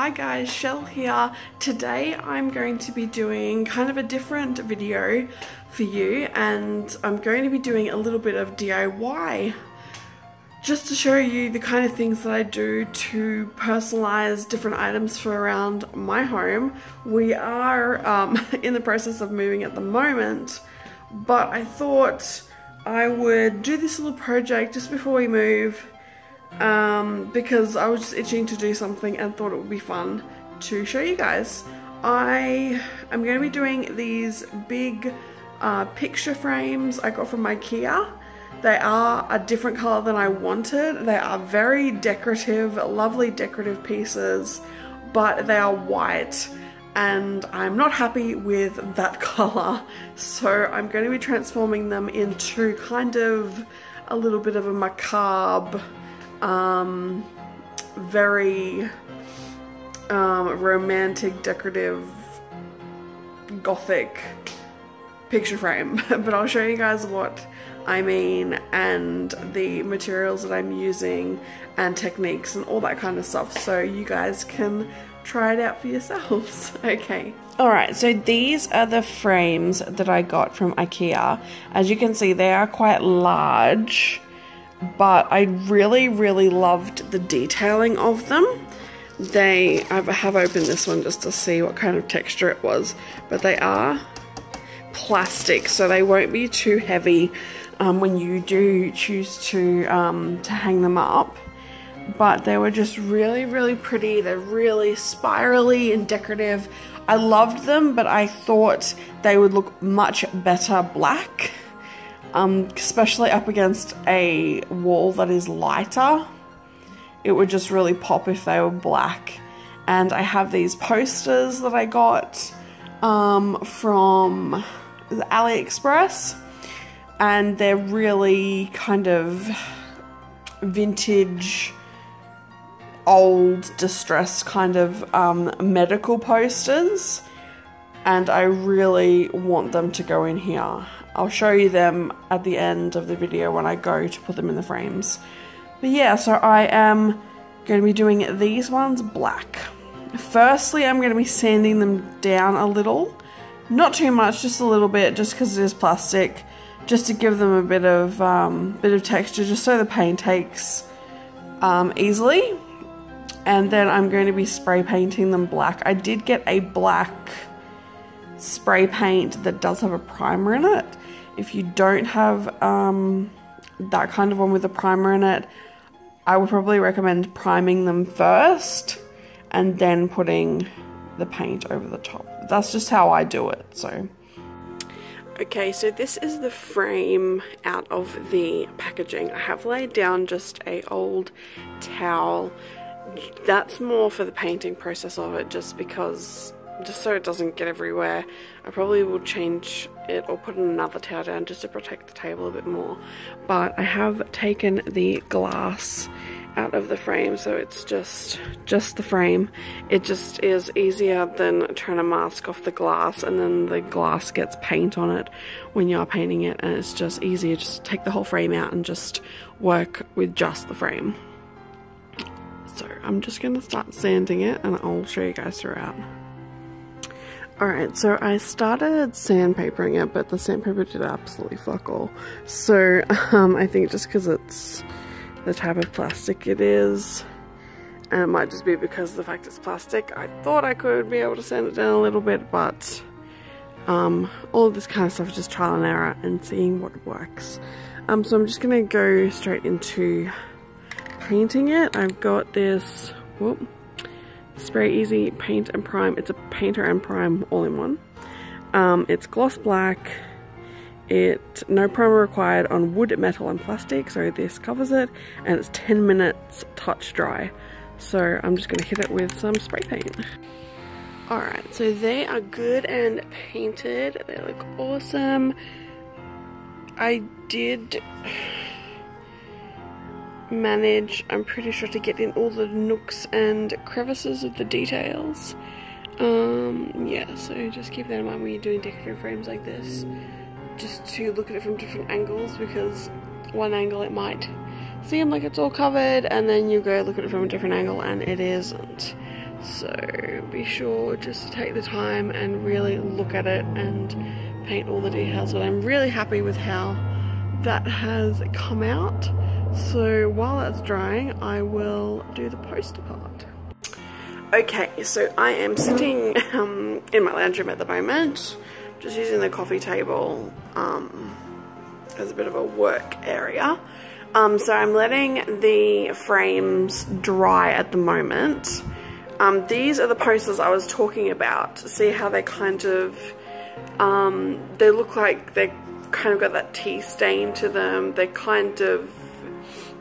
Hi guys, Shell here. Today I'm going to be doing kind of a different video for you, and I'm going to be doing a little bit of DIY just to show you the kind of things that I do to personalize different items for around my home. We are in the process of moving at the moment, but I thought I would do this little project just before we move because I was just itching to do something and thought it would be fun to show you guys. I am going to be doing these big picture frames I got from IKEA. They are a different color than I wanted. They are very decorative, lovely decorative pieces, but they are white and I'm not happy with that color. So I'm going to be transforming them into kind of a little bit of a macabre, very romantic, decorative, gothic picture frame. But I'll show you guys what I mean and the materials that I'm using and techniques and all that kind of stuff, so you guys can try it out for yourselves. Okay. Alright, so these are the frames that I got from IKEA. As you can see, they are quite large, but I really loved the detailing of them. I have opened this one just to see what kind of texture it was, but they are plastic, so they won't be too heavy when you do choose to hang them up. But they were just really pretty. They're really spirally and decorative. I loved them, but I thought they would look much better black, especially up against a wall that is lighter. It would just really pop if they were black. And I have these posters that I got from AliExpress, and they're really kind of vintage, old, distressed kind of medical posters, and I really want them to go in here. I'll show you them at the end of the video when I go to put them in the frames. But yeah, so I am going to be doing these ones black. Firstly, I'm going to be sanding them down a little. Not too much, just a little bit, just because it is plastic, just to give them a bit of texture, just so the paint takes easily. And then I'm going to be spray painting them black. I did get a black spray paint that does have a primer in it. If you don't have that kind of one with a primer in it, I would probably recommend priming them first and then putting the paint over the top. That's just how I do it. So okay, so this is the frame out of the packaging. I have laid down just a old towel. That's more for the painting process of it, just so it doesn't get everywhere. I probably will change it or put another towel down just to protect the table a bit more. But I have taken the glass out of the frame, so it's just the frame. It just is easier than trying to mask off the glass, and then the glass gets paint on it when you're painting it, and it's just easier just to take the whole frame out and just work with just the frame. So I'm just going to start sanding it, and I'll show you guys throughout. Alright, so I started sandpapering it, but the sandpaper did absolutely fuck all. So I think just because it's the type of plastic it is, and it might just be because of the fact it's plastic, I thought I could be able to sand it down a little bit, but all of this kind of stuff is just trial and error and seeing what works. So I'm just going to go straight into painting it. I've got this Spray Easy Paint and Prime. It's a painter and prime all in one. It's gloss black. No primer required on wood, metal and plastic, so this covers it, and it's 10 minutes touch dry. So I'm just going to hit it with some spray paint. Alright, so they are good and painted. They look awesome. I did manage, I'm pretty sure, to get in all the nooks and crevices of the details. Yeah, so just keep that in mind when you're doing decorative frames like this, just to look at it from different angles, because one angle it might seem like it's all covered, and then you go look at it from a different angle and it isn't. So be sure just to take the time and really look at it and paint all the details. But I'm really happy with how that has come out. So while that's drying, I will do the poster part. Okay, so I am sitting in my lounge room at the moment, just using the coffee table as a bit of a work area. So I'm letting the frames dry at the moment. These are the posters I was talking about. See how they kind of, they look like they kind of got that tea stain to them. They're kind of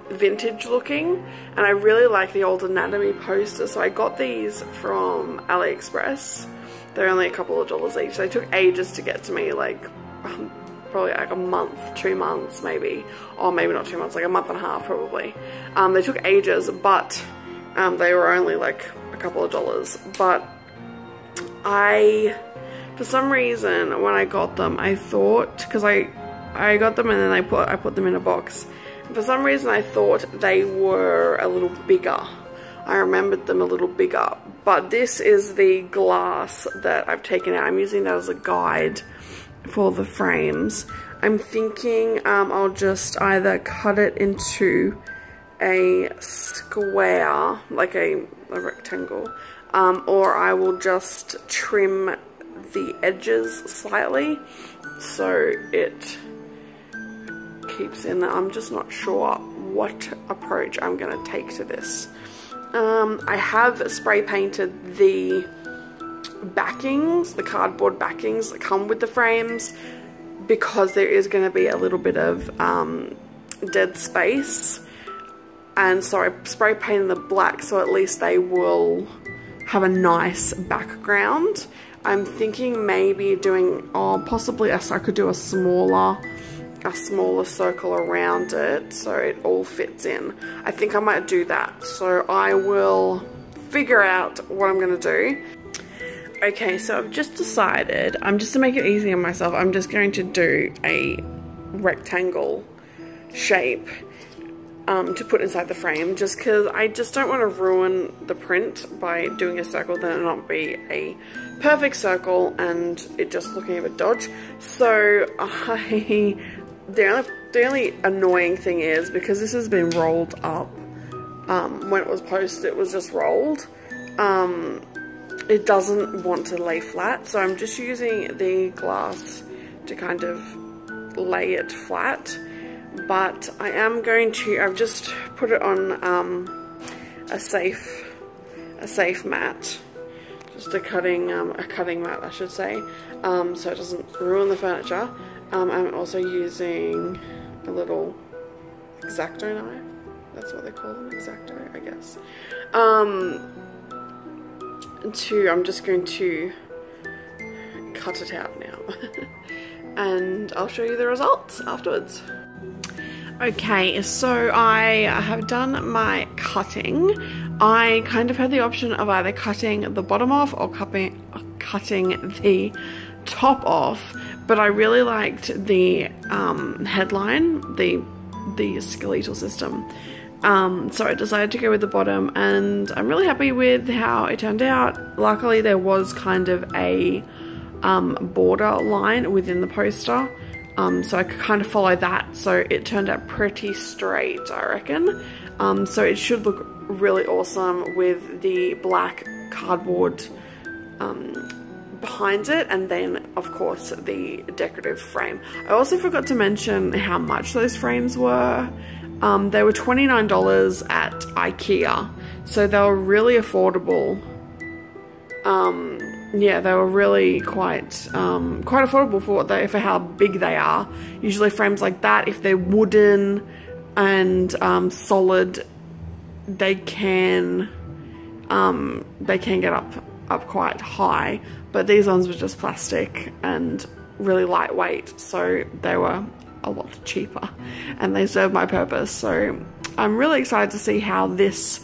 vintage looking, and I really like the old anatomy posters. So I got these from AliExpress. They're only a couple of dollars each. They took ages to get to me, like probably like a month, 2 months maybe, or maybe not 2 months, like a month and a half probably. They took ages, but they were only like a couple of dollars. But for some reason when I got them, I thought, because I got them and then I put them in a box. For some reason I thought they were a little bigger. I remembered them a little bigger. But this is the glass that I've taken out. I'm using that as a guide for the frames. I'm thinking I'll just either cut it into a square, like a rectangle, or I will just trim the edges slightly so it keeps in there. I'm just not sure what approach I'm going to take to this. I have spray painted the backings, the cardboard backings that come with the frames, because there is going to be a little bit of dead space, and so I spray painted the black so at least they will have a nice background. I'm thinking maybe doing, possibly I could do a smaller circle around it so it all fits in. I think I might do that. So I will figure out what I'm going to do. Okay, so I've just decided, just to make it easy on myself, I'm just going to do a rectangle shape to put inside the frame, just because I just don't want to ruin the print by doing a circle, then it not be a perfect circle and it just looking a bit dodge. So the only annoying thing is, because this has been rolled up, when it was posted it was just rolled, it doesn't want to lay flat, so I'm just using the glass to kind of lay it flat. But I am going to, I've just put it on a safe mat, just a cutting mat I should say, so it doesn't ruin the furniture. I'm also using a little X-Acto knife, that's what they call them, X-Acto I guess. I'm just going to cut it out now and I'll show you the results afterwards. Okay, so I have done my cutting. I kind of had the option of either cutting the bottom off or cutting the top off, but I really liked the headline, the skeletal system. So I decided to go with the bottom, and I'm really happy with how it turned out. Luckily there was kind of a border line within the poster, so I could kind of follow that, so it turned out pretty straight, I reckon. So it should look really awesome with the black cardboard behind it, and then of course the decorative frame. I also forgot to mention how much those frames were. They were $29 at IKEA, so they were really affordable. Yeah, they were really quite affordable for how big they are. Usually frames like that, if they're wooden and solid, they can get up quite high. But these ones were just plastic and really lightweight, so they were a lot cheaper and they served my purpose. So I'm really excited to see how this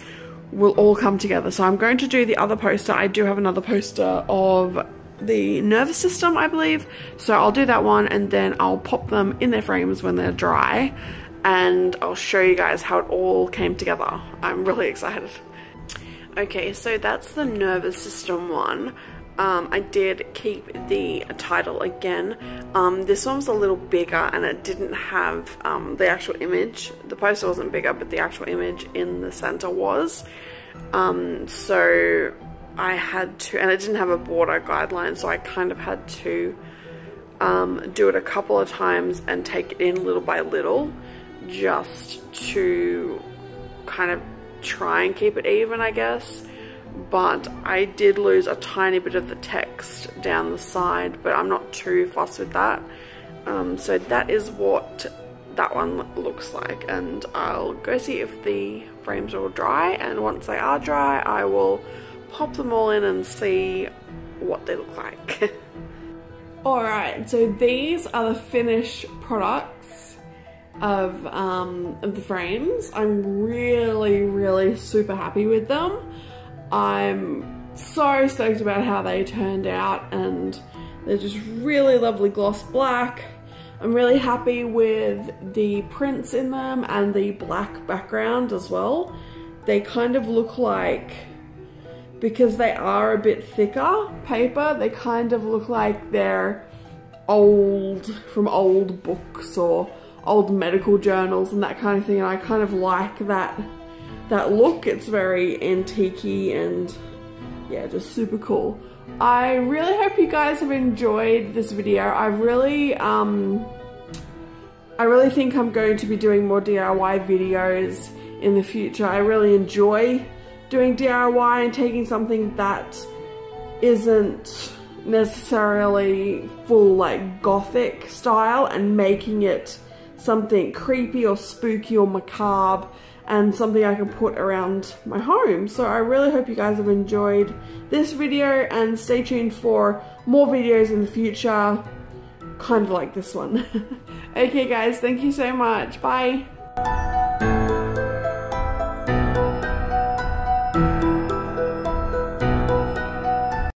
will all come together. So I'm going to do the other poster. I do have another poster of the nervous system, I believe, so I'll do that one, and then I'll pop them in their frames when they're dry, and I'll show you guys how it all came together. I'm really excited. Okay, so that's the nervous system one. I did keep the title again. This one was a little bigger and it didn't have the actual image. The poster wasn't bigger, but the actual image in the center was. So I had to, and it didn't have a border guideline, so I kind of had to do it a couple of times and take it in little by little, just to kind of try and keep it even, I guess. But I did lose a tiny bit of the text down the side, but I'm not too fussed with that. So that is what that one looks like, and I'll go see if the frames are all dry, and once they are dry I will pop them all in and see what they look like. Alright, so these are the finished products of the frames. I'm really super happy with them. I'm so stoked about how they turned out, and they're just really lovely gloss black. I'm really happy with the prints in them and the black background as well. They kind of look like, because they are a bit thicker paper, they kind of look like they're old, from old books or old medical journals and that kind of thing, and I kind of like that look. It's very antique-y and yeah, just super cool. I really hope you guys have enjoyed this video. I really think I'm going to be doing more DIY videos in the future. I really enjoy doing DIY and taking something that isn't necessarily full like gothic style and making it something creepy or spooky or macabre, and something I can put around my home. So I really hope you guys have enjoyed this video, and stay tuned for more videos in the future, kind of like this one. Okay guys, thank you so much. Bye.